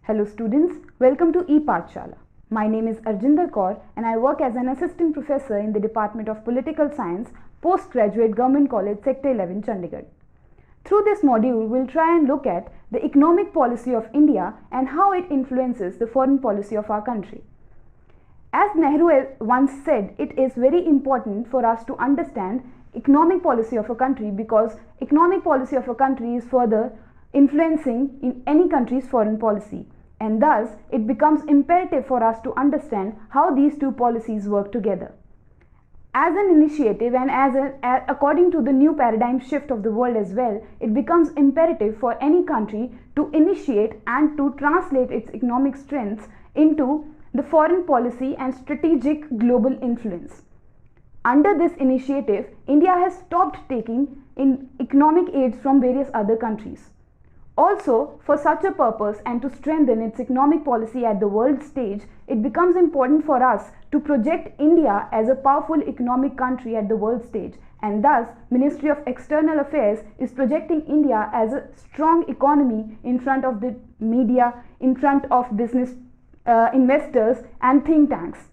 Hello students, welcome to ePathshala. My name is Arjinder Kaur and I work as an assistant professor in the Department of Political Science, Postgraduate Government College, Sector 11, Chandigarh. Through this module, we'll try and look at the economic policy of India and how it influences the foreign policy of our country. As Nehru once said, it is very important for us to understand economic policy of a country because economic policy of a country is further influencing in any country's foreign policy, and thus it becomes imperative for us to understand how these two policies work together. As an initiative and according to the new paradigm shift of the world as well, it becomes imperative for any country to initiate and to translate its economic strengths into the foreign policy and strategic global influence. Under this initiative, India has stopped taking in economic aids from various other countries. Also, for such a purpose and to strengthen its economic policy at the world stage, it becomes important for us to project India as a powerful economic country at the world stage, and thus Ministry of External Affairs is projecting India as a strong economy in front of the media, in front of business investors and think tanks.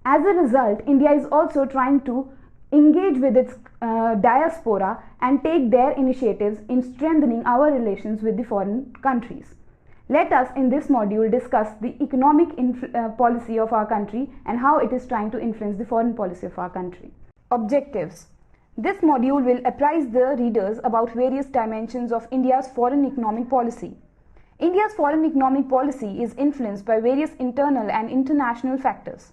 As a result, India is also trying to engage with its diaspora and take their initiatives in strengthening our relations with the foreign countries. Let us in this module discuss the economic policy of our country and how it is trying to influence the foreign policy of our country. Objectives. This module will apprise the readers about various dimensions of India's foreign economic policy. India's foreign economic policy is influenced by various internal and international factors.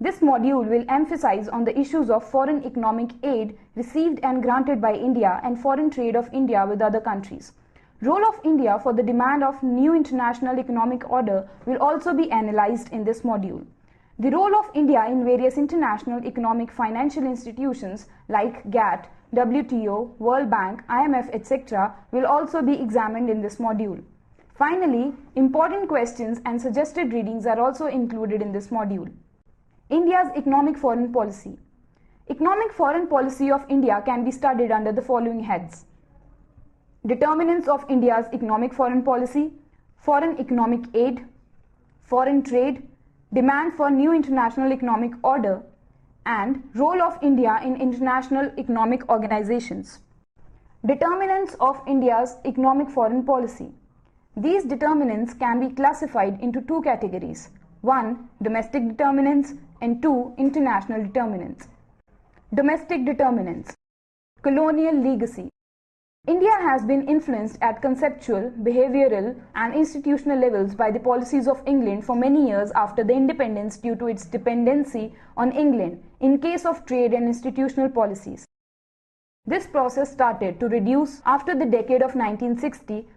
This module will emphasize on the issues of foreign economic aid received and granted by India and foreign trade of India with other countries. Role of India for the demand of new international economic order will also be analyzed in this module. The role of India in various international economic financial institutions like GATT, WTO, World Bank, IMF, etc. will also be examined in this module. Finally, important questions and suggested readings are also included in this module. India's economic foreign policy. Economic foreign policy of India can be studied under the following heads: Determinants of India's economic foreign policy, foreign economic aid, foreign trade, demand for new international economic order, and role of India in international economic organizations. Determinants of India's economic foreign policy. These determinants can be classified into two categories: 1. Domestic determinants and 2. International determinants. Domestic determinants. Colonial legacy. India has been influenced at conceptual, behavioral and institutional levels by the policies of England for many years after the independence due to its dependency on England in case of trade and institutional policies. This process started to reduce after the decade of 1960,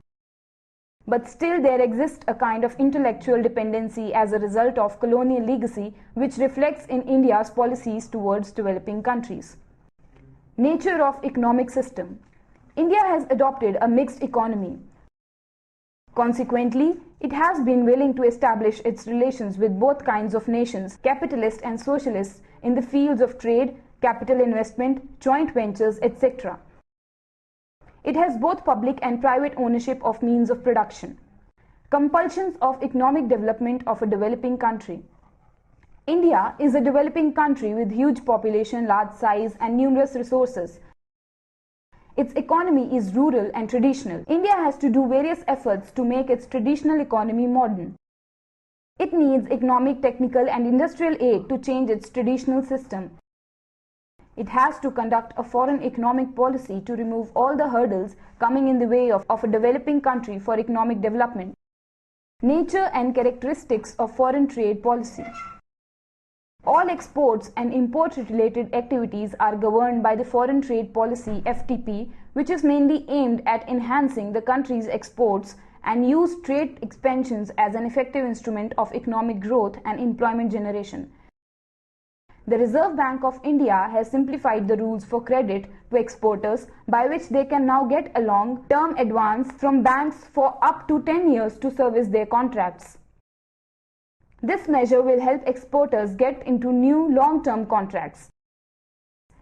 but still there exists a kind of intellectual dependency as a result of colonial legacy which reflects in India's policies towards developing countries. Nature of economic system. India has adopted a mixed economy. Consequently, it has been willing to establish its relations with both kinds of nations, capitalist and socialist, in the fields of trade, capital investment, joint ventures, etc. It has both public and private ownership of means of production. Compulsions of economic development of a developing country. India is a developing country with huge population, large size and numerous resources. Its economy is rural and traditional. India has to do various efforts to make its traditional economy modern. It needs economic, technical and industrial aid to change its traditional system. It has to conduct a foreign economic policy to remove all the hurdles coming in the way of a developing country for economic development. Nature and characteristics of foreign trade policy. All exports and import-related activities are governed by the Foreign Trade Policy (FTP), which is mainly aimed at enhancing the country's exports and use trade expansions as an effective instrument of economic growth and employment generation. The Reserve Bank of India has simplified the rules for credit to exporters by which they can now get a long-term advance from banks for up to 10 years to service their contracts. This measure will help exporters get into new long-term contracts.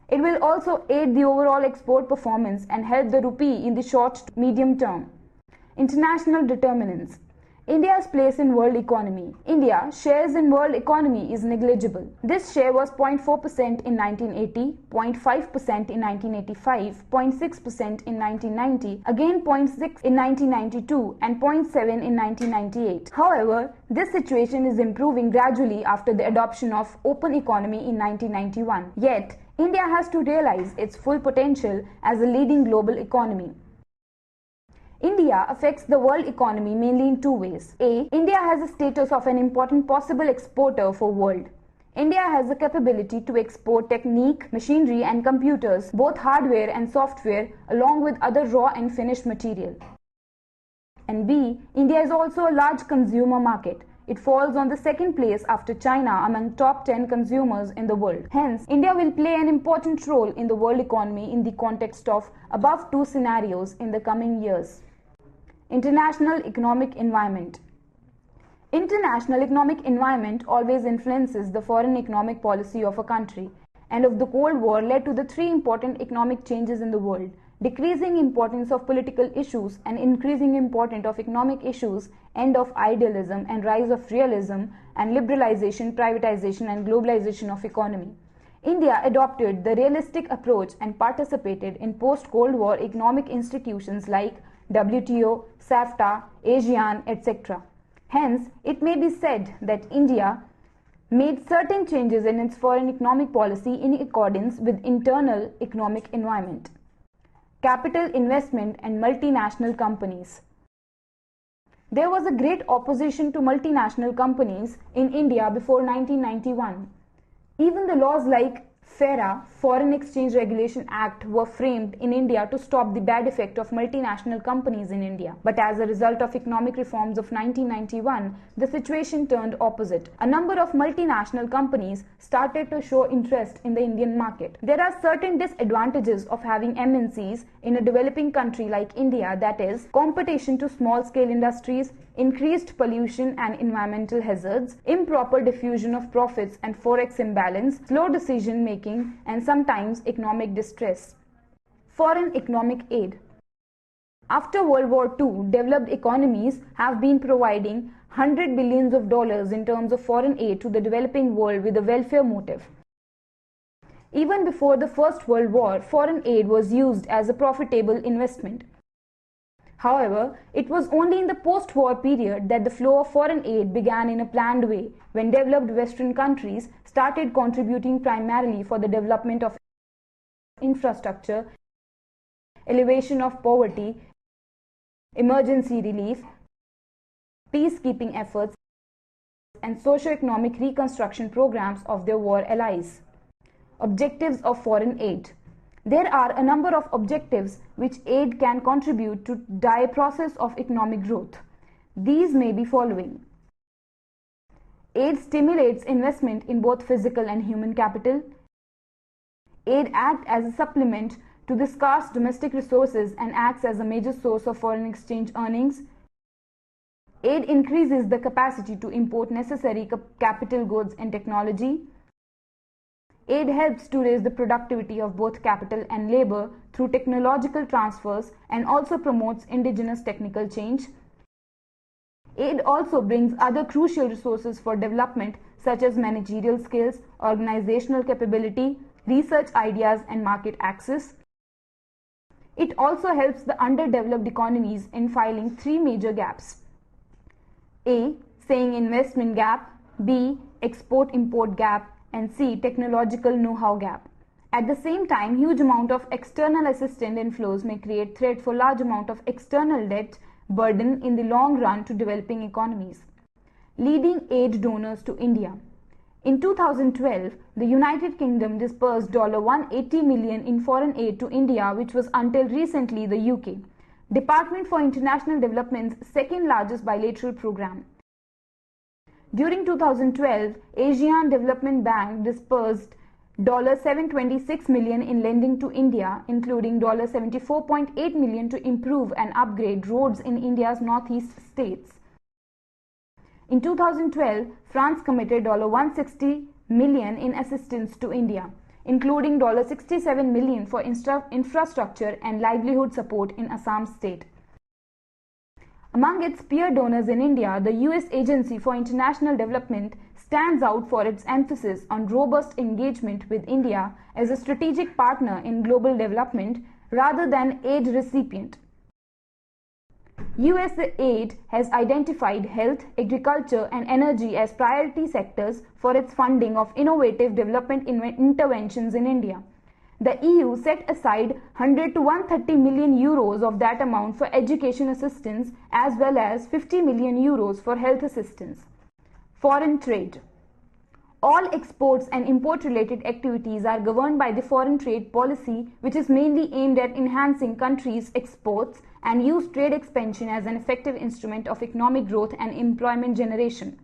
It will also aid the overall export performance and help the rupee in the short to medium term. International determinants. India's place in world economy. India's shares in world economy is negligible. This share was 0.4% in 1980, 0.5% in 1985, 0.6% in 1990, again 0.6% in 1992 and 0.7% in 1998. However, this situation is improving gradually after the adoption of open economy in 1991. Yet, India has to realize its full potential as a leading global economy. India affects the world economy mainly in two ways. A. India has a status of an important possible exporter for world. India has the capability to export technique, machinery and computers, both hardware and software, along with other raw and finished material. And B. India is also a large consumer market. It falls on the second place after China among top 10 consumers in the world. Hence, India will play an important role in the world economy in the context of above two scenarios in the coming years. International economic environment. International economic environment always influences the foreign economic policy of a country. End of the Cold War led to the three important economic changes in the world: decreasing importance of political issues and increasing importance of economic issues, end of idealism and rise of realism, and liberalization, privatization and globalization of economy. India adopted the realistic approach and participated in post-Cold War economic institutions like WTO, SAFTA, ASEAN, etc. Hence, it may be said that India made certain changes in its foreign economic policy in accordance with internal economic environment. Capital investment and multinational companies. There was a great opposition to multinational companies in India before 1991. Even the laws like FERA, Foreign Exchange Regulation Act, were framed in India to stop the bad effect of multinational companies in India. But as a result of economic reforms of 1991, the situation turned opposite. A number of multinational companies started to show interest in the Indian market. There are certain disadvantages of having MNCs in a developing country like India, that is, competition to small-scale industries, increased pollution and environmental hazards, improper diffusion of profits and forex imbalance, slow decision making, and sometimes economic distress. Foreign economic aid. After World War II, developed economies have been providing $100 billions in terms of foreign aid to the developing world with a welfare motive. Even before the First World War, foreign aid was used as a profitable investment. However, it was only in the post-war period that the flow of foreign aid began in a planned way, when developed Western countries started contributing primarily for the development of infrastructure, elevation of poverty, emergency relief, peacekeeping efforts, and socio-economic reconstruction programs of their war allies. Objectives of foreign aid. There are a number of objectives which aid can contribute to the process of economic growth. These may be following. Aid stimulates investment in both physical and human capital. Aid acts as a supplement to the scarce domestic resources and acts as a major source of foreign exchange earnings. Aid increases the capacity to import necessary capital goods and technology. Aid helps to raise the productivity of both capital and labor through technological transfers and also promotes indigenous technical change. Aid also brings other crucial resources for development such as managerial skills, organizational capability, research ideas and market access. It also helps the underdeveloped economies in filling three major gaps. A. Saying investment gap, B. Export-import gap, and C. Technological know-how gap. At the same time, huge amount of external assistance inflows may create threat for large amount of external debt burden in the long run to developing economies. Leading aid donors to India. In 2012, the United Kingdom disbursed $180 million in foreign aid to India, which was until recently the UK. Department for International Development's second largest bilateral program. During 2012, Asian Development Bank disbursed $726 million in lending to India, including $74.8 million to improve and upgrade roads in India's northeast states. In 2012, France committed $160 million in assistance to India, including $67 million for infrastructure and livelihood support in Assam state. Among its peer donors in India, the US Agency for International Development stands out for its emphasis on robust engagement with India as a strategic partner in global development rather than aid recipient. US aid has identified health, agriculture, and energy as priority sectors for its funding of innovative development interventions in India. The EU set aside 100 to 130 million euros of that amount for education assistance as well as 50 million euros for health assistance. Foreign trade. All exports and import related activities are governed by the foreign trade policy, which is mainly aimed at enhancing countries' exports and use trade expansion as an effective instrument of economic growth and employment generation.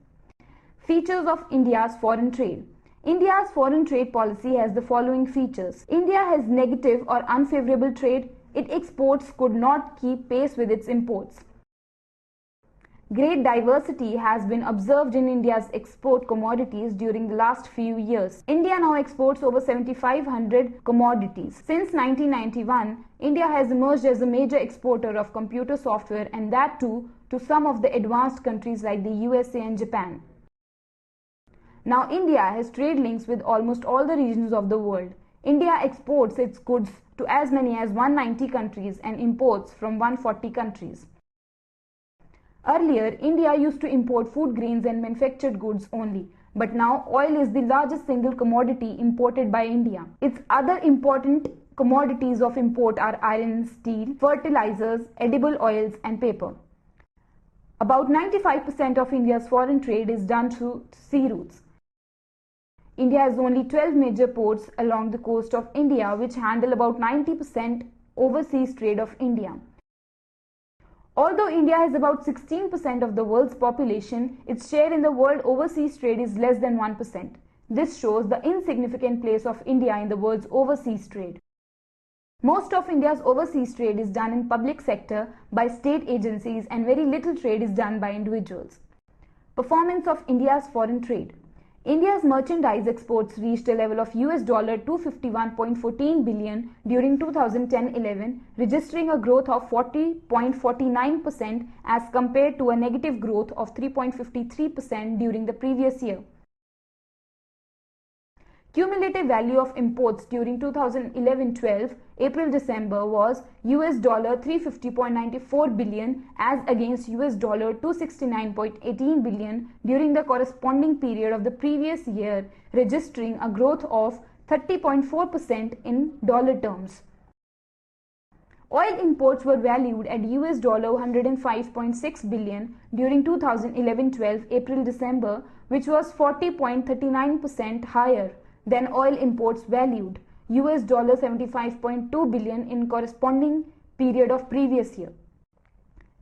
Features of India's foreign trade. India's foreign trade policy has the following features. India has negative or unfavorable trade. Its exports could not keep pace with its imports. Great diversity has been observed in India's export commodities during the last few years. India now exports over 7,500 commodities. Since 1991, India has emerged as a major exporter of computer software, and that too to some of the advanced countries like the USA and Japan. Now India has trade links with almost all the regions of the world. India exports its goods to as many as 190 countries and imports from 140 countries. Earlier, India used to import food grains and manufactured goods only, but now oil is the largest single commodity imported by India. Its other important commodities of import are iron and steel, fertilizers, edible oils, and paper. About 95% of India's foreign trade is done through sea routes. India has only 12 major ports along the coast of India, which handle about 90% overseas trade of India. Although India has about 16% of the world's population, its share in the world overseas trade is less than 1%. This shows the insignificant place of India in the world's overseas trade. Most of India's overseas trade is done in public sector by state agencies, and very little trade is done by individuals. Performance of India's foreign trade. India's merchandise exports reached a level of $251.14 billion during 2010-11, registering a growth of 40.49% as compared to a negative growth of 3.53% during the previous year. Cumulative value of imports during 2011-12 April-December was $350.94 billion as against $269.18 billion during the corresponding period of the previous year, registering a growth of 30.4% in dollar terms. Oil imports were valued at $105.6 billion during 2011-12 April-December, which was 40.39% higher than oil imports valued $75.2 billion in corresponding period of previous year.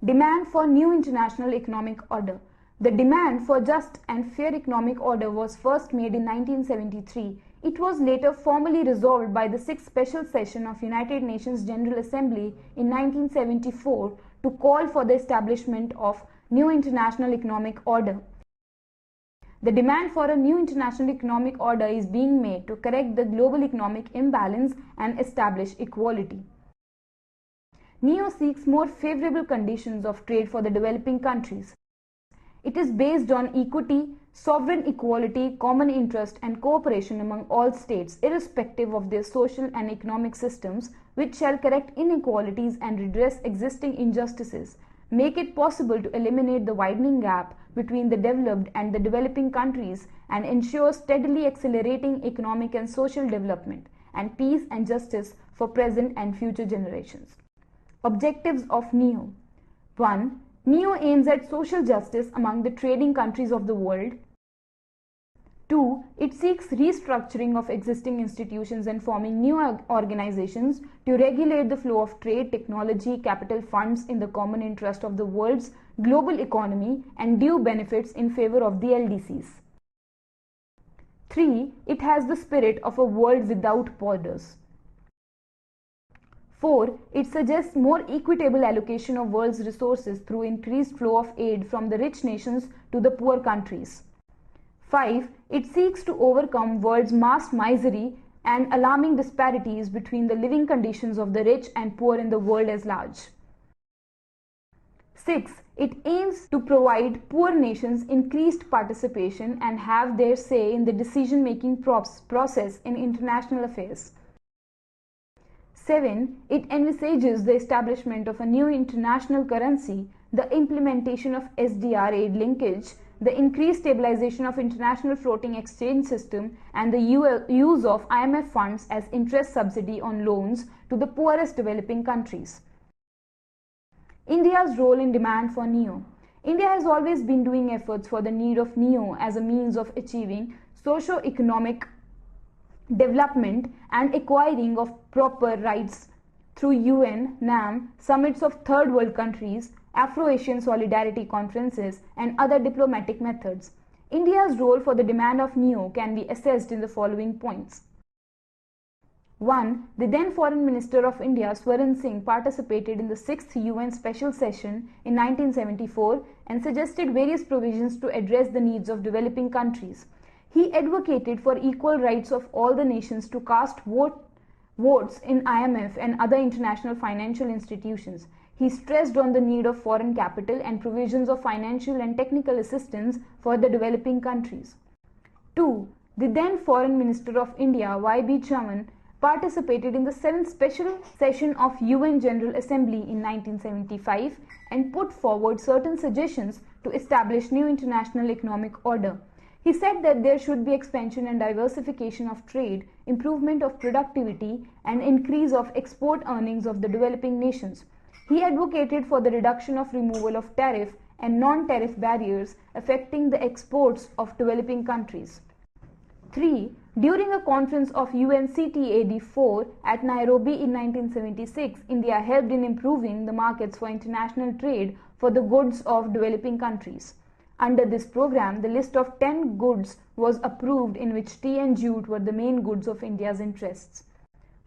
Demand for new international economic order. The demand for just and fair economic order was first made in 1973. It was later formally resolved by the 6th Special Session of United Nations General Assembly in 1974 to call for the establishment of new international economic order. The demand for a new international economic order is being made to correct the global economic imbalance and establish equality. NIEO seeks more favorable conditions of trade for the developing countries. It is based on equity, sovereign equality, common interest, and cooperation among all states, irrespective of their social and economic systems, which shall correct inequalities and redress existing injustices, make it possible to eliminate the widening gap between the developed and the developing countries, and ensure steadily accelerating economic and social development and peace and justice for present and future generations. Objectives of NIEO. 1. NIEO aims at social justice among the trading countries of the world. 2. It seeks restructuring of existing institutions and forming new organizations to regulate the flow of trade, technology, capital funds in the common interest of the world's global economy and due benefits in favor of the LDCs. 3. It has the spirit of a world without borders. 4. It suggests more equitable allocation of world's resources through increased flow of aid from the rich nations to the poor countries. 5. It seeks to overcome world's mass misery and alarming disparities between the living conditions of the rich and poor in the world as large. 6. It aims to provide poor nations increased participation and have their say in the decision-making process in international affairs. 7. It envisages the establishment of a new international currency, the implementation of SDR aid linkage, the increased stabilization of international floating exchange system, and the use of IMF funds as interest subsidy on loans to the poorest developing countries. India's role in demand for NIEO. India has always been doing efforts for the need of NIEO as a means of achieving socio-economic development and acquiring of proper rights through UN, NAM, summits of third world countries, Afro-Asian solidarity conferences, and other diplomatic methods. India's role for the demand of NIEO can be assessed in the following points. 1. The then Foreign Minister of India, Swaran Singh, participated in the 6th UN Special Session in 1974 and suggested various provisions to address the needs of developing countries. He advocated for equal rights of all the nations to cast votes in IMF and other international financial institutions. He stressed on the need of foreign capital and provisions of financial and technical assistance for the developing countries. 2. The then Foreign Minister of India, Y.B. Chaman, participated in the 7th Special Session of UN General Assembly in 1975 and put forward certain suggestions to establish new international economic order. He said that there should be expansion and diversification of trade, improvement of productivity, and increase of export earnings of the developing nations. He advocated for the reduction of removal of tariff and non-tariff barriers affecting the exports of developing countries. 3. During a conference of UNCTAD-4 at Nairobi in 1976, India helped in improving the markets for international trade for the goods of developing countries. Under this program, the list of 10 goods was approved in which tea and jute were the main goods of India's interests.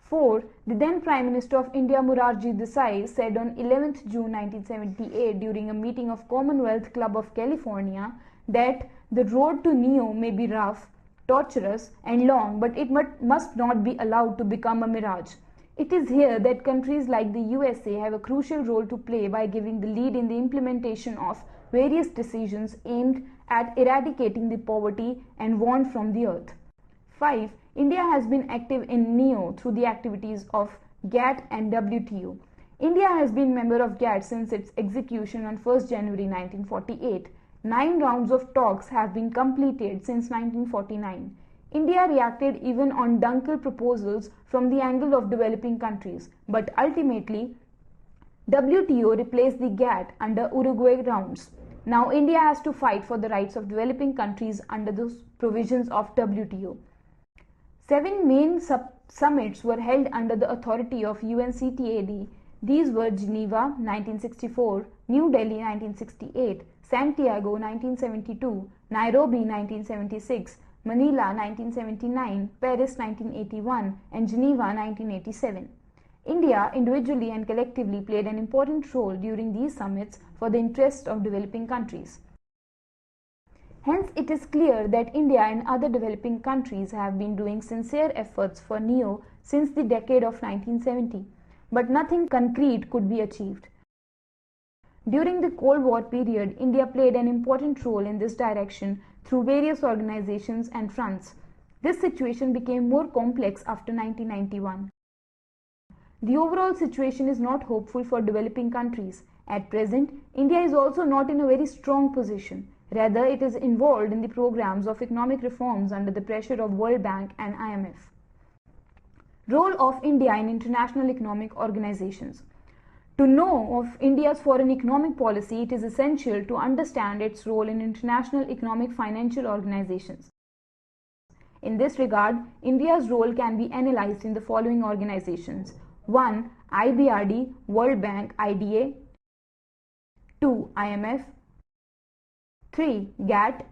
4. The then Prime Minister of India, Morarji Desai, said on 11th June 1978 during a meeting of Commonwealth Club of California that the road to NIEO may be rough, torturous and long, but it must not be allowed to become a mirage. It is here that countries like the USA have a crucial role to play by giving the lead in the implementation of various decisions aimed at eradicating the poverty and want from the earth. 5. India has been active in NIEO through the activities of GATT and WTO. India has been member of GATT since its execution on 1st January 1948. 9 rounds of talks have been completed since 1949. India reacted even on Dunkel proposals from the angle of developing countries, but ultimately WTO replaced the GATT under Uruguay rounds. Now India has to fight for the rights of developing countries under the provisions of WTO. 7 main summits were held under the authority of UNCTAD. These were Geneva 1964, New Delhi 1968, Santiago 1972, Nairobi 1976, Manila 1979, Paris 1981, and Geneva 1987. India individually and collectively played an important role during these summits for the interests of developing countries. Hence, it is clear that India and other developing countries have been doing sincere efforts for NIEO since the decade of 1970, but nothing concrete could be achieved. During the Cold War period, India played an important role in this direction through various organizations and fronts. This situation became more complex after 1991. The overall situation is not hopeful for developing countries. At present, India is also not in a very strong position. Rather, it is involved in the programs of economic reforms under the pressure of World Bank and IMF. Role of India in international economic organizations. To know of India's foreign economic policy, it is essential to understand its role in international economic financial organizations. In this regard, India's role can be analyzed in the following organizations. 1. IBRD, World Bank, IDA. 2. IMF. 3. GATT.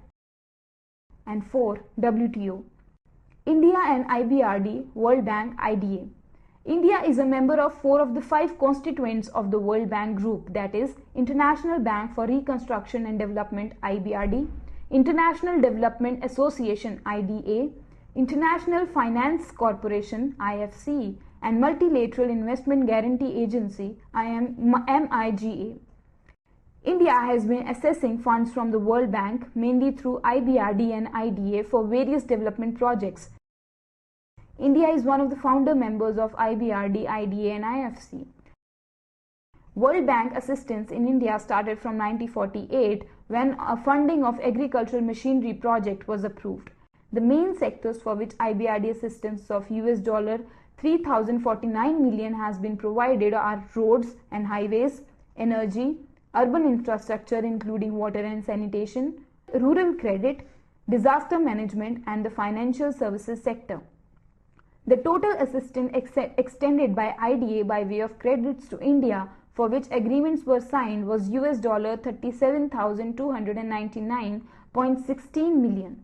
And 4. WTO. India and IBRD, World Bank, IDA. India is a member of 4 of the 5 constituents of the World Bank Group, that is, International Bank for Reconstruction and Development, IBRD, International Development Association, IDA, International Finance Corporation, IFC, and Multilateral Investment Guarantee Agency, MIGA. India has been accessing funds from the World Bank, mainly through IBRD and IDA, for various development projects. India is one of the founder members of IBRD, IDA and IFC. World Bank assistance in India started from 1948 when a funding of agricultural machinery project was approved. The main sectors for which IBRD assistance of $3,049 million has been provided are roads and highways, energy, urban infrastructure including water and sanitation, rural credit, disaster management and the financial services sector. The total assistance extended by IDA by way of credits to India, for which agreements were signed, was $37,299.16 million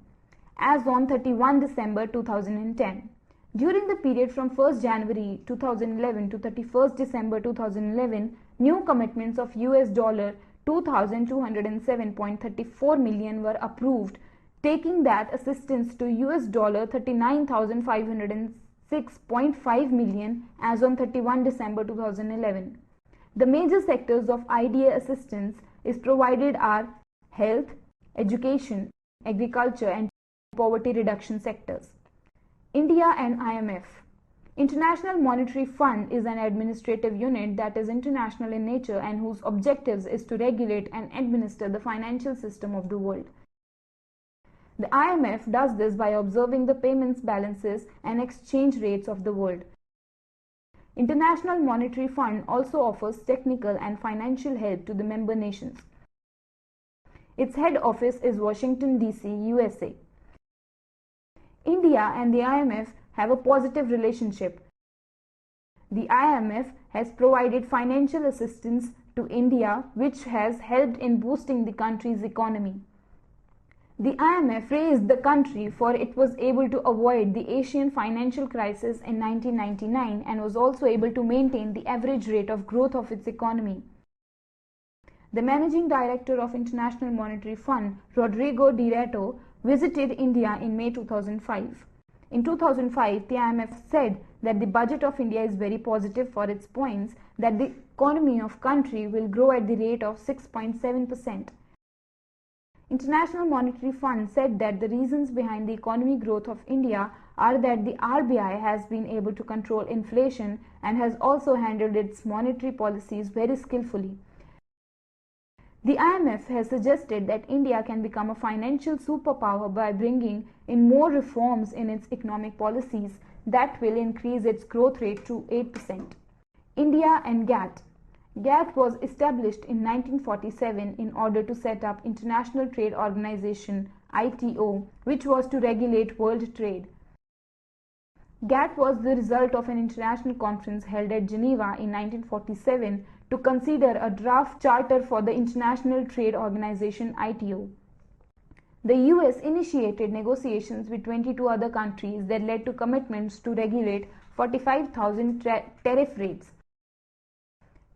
as on 31 December 2010. During the period from 1st January 2011 to 31st December 2011, new commitments of $2,207.34 million were approved, taking that assistance to $39,506.5 million as on 31 December 2011. The major sectors of IDA assistance is provided are health, education, agriculture and poverty reduction sectors. India and IMF. International Monetary Fund is an administrative unit that is international in nature and whose objectives is to regulate and administer the financial system of the world. The IMF does this by observing the payments balances and exchange rates of the world. International Monetary Fund also offers technical and financial help to the member nations. Its head office is Washington, D.C., USA. India and the IMF have a positive relationship. The IMF has provided financial assistance to India, which has helped in boosting the country's economy. The IMF raised the country for it was able to avoid the Asian financial crisis in 1999 and was also able to maintain the average rate of growth of its economy. The Managing Director of International Monetary Fund, Rodrigo Di Retto, visited India in May 2005. In 2005, the IMF said that the budget of India is very positive for its points that the economy of country will grow at the rate of 6.7%. International Monetary Fund said that the reasons behind the economic growth of India are that the RBI has been able to control inflation and has also handled its monetary policies very skillfully. The IMF has suggested that India can become a financial superpower by bringing in more reforms in its economic policies that will increase its growth rate to 8%. India and GATT. GATT was established in 1947 in order to set up International Trade Organization (ITO), which was to regulate world trade. GATT was the result of an international conference held at Geneva in 1947 to consider a draft charter for the International Trade Organization (ITO). The US initiated negotiations with 22 other countries that led to commitments to regulate 45,000 tariff rates.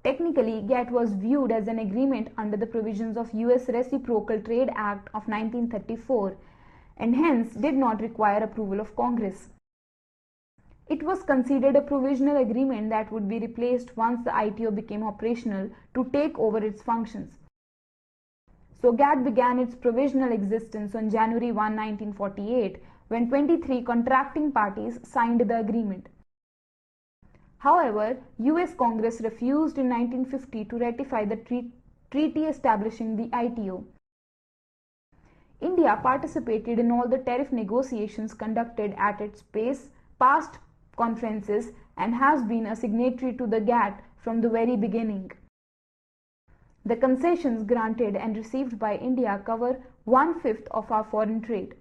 Technically, GATT was viewed as an agreement under the provisions of US Reciprocal Trade Act of 1934 and hence did not require approval of Congress. It was considered a provisional agreement that would be replaced once the ITO became operational to take over its functions. So GATT began its provisional existence on January 1, 1948, when 23 contracting parties signed the agreement. However, US Congress refused in 1950 to ratify the treaty establishing the ITO. India participated in all the tariff negotiations conducted at its past conferences and has been a signatory to the GATT from the very beginning. The concessions granted and received by India cover 1/5 of our foreign trade.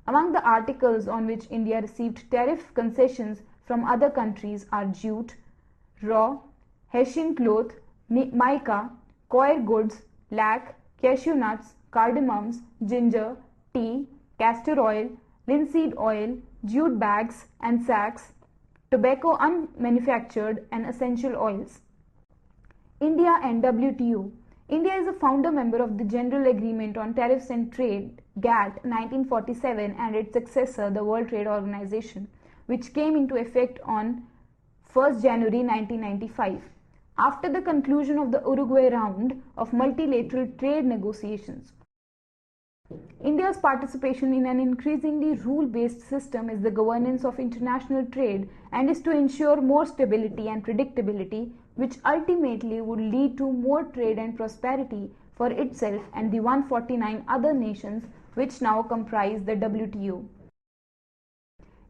Among the articles on which India received tariff concessions from other countries are jute, raw, Hessian cloth, mica, coir goods, lac, cashew nuts, cardamoms, ginger, tea, castor oil, linseed oil, jute bags and sacks, tobacco unmanufactured and essential oils. India and WTO. India is a founder member of the General Agreement on Tariffs and Trade, GATT 1947, and its successor, the World Trade Organization, which came into effect on 1st January 1995. after the conclusion of the Uruguay round of multilateral trade negotiations. India's participation in an increasingly rule-based system is the governance of international trade and is to ensure more stability and predictability, which ultimately would lead to more trade and prosperity for itself and the 149 other nations which now comprise the WTO.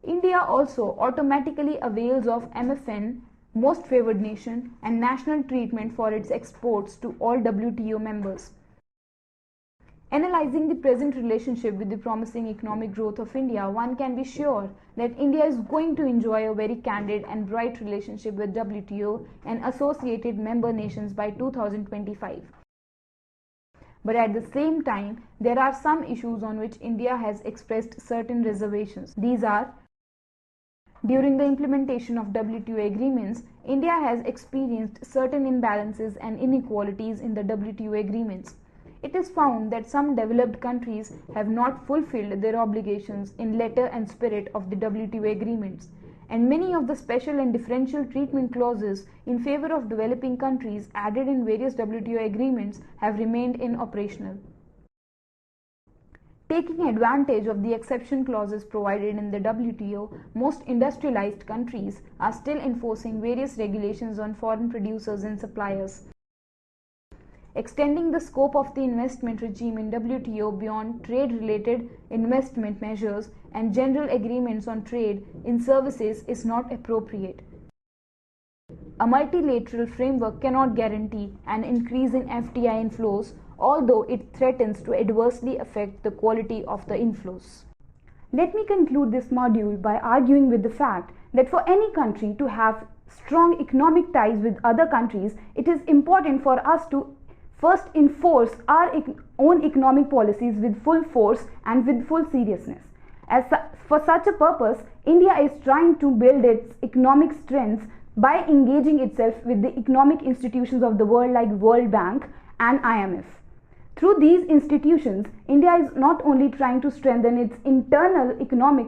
India also automatically avails of MFN, Most Favored Nation, and national treatment for its exports to all WTO members. Analyzing the present relationship with the promising economic growth of India, one can be sure that India is going to enjoy a very candid and bright relationship with WTO and associated member nations by 2025. But at the same time, there are some issues on which India has expressed certain reservations. These are: during the implementation of WTO agreements, India has experienced certain imbalances and inequalities in the WTO agreements. It is found that some developed countries have not fulfilled their obligations in letter and spirit of the WTO agreements, and many of the special and differential treatment clauses in favor of developing countries added in various WTO agreements have remained inoperational. Taking advantage of the exception clauses provided in the WTO, most industrialized countries are still enforcing various regulations on foreign producers and suppliers. Extending the scope of the investment regime in WTO beyond trade-related investment measures and general agreements on trade in services is not appropriate. A multilateral framework cannot guarantee an increase in FDI inflows, although it threatens to adversely affect the quality of the inflows. Let me conclude this module by arguing with the fact that for any country to have strong economic ties with other countries, it is important for us to first enforce our own economic policies with full force and with full seriousness. For such a purpose, India is trying to build its economic strengths by engaging itself with the economic institutions of the world like World Bank and IMF. Through these institutions, India is not only trying to strengthen its internal economic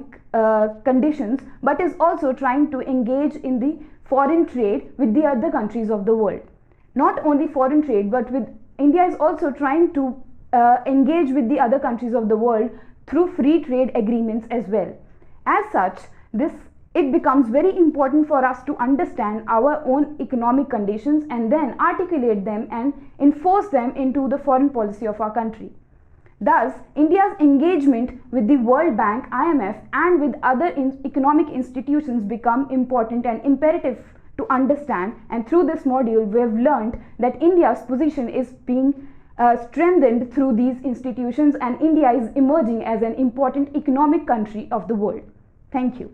conditions, but is also trying to engage in the foreign trade with the other countries of the world. Not only foreign trade, but India is also trying to engage with the other countries of the world through free trade agreements as well. As such, it becomes very important for us to understand our own economic conditions and then articulate them and enforce them into the foreign policy of our country. Thus, India's engagement with the World Bank, IMF, and with other economic institutions become important and imperative to understand, and through this module we have learned that India's position is being strengthened through these institutions and India is emerging as an important economic country of the world. Thank you.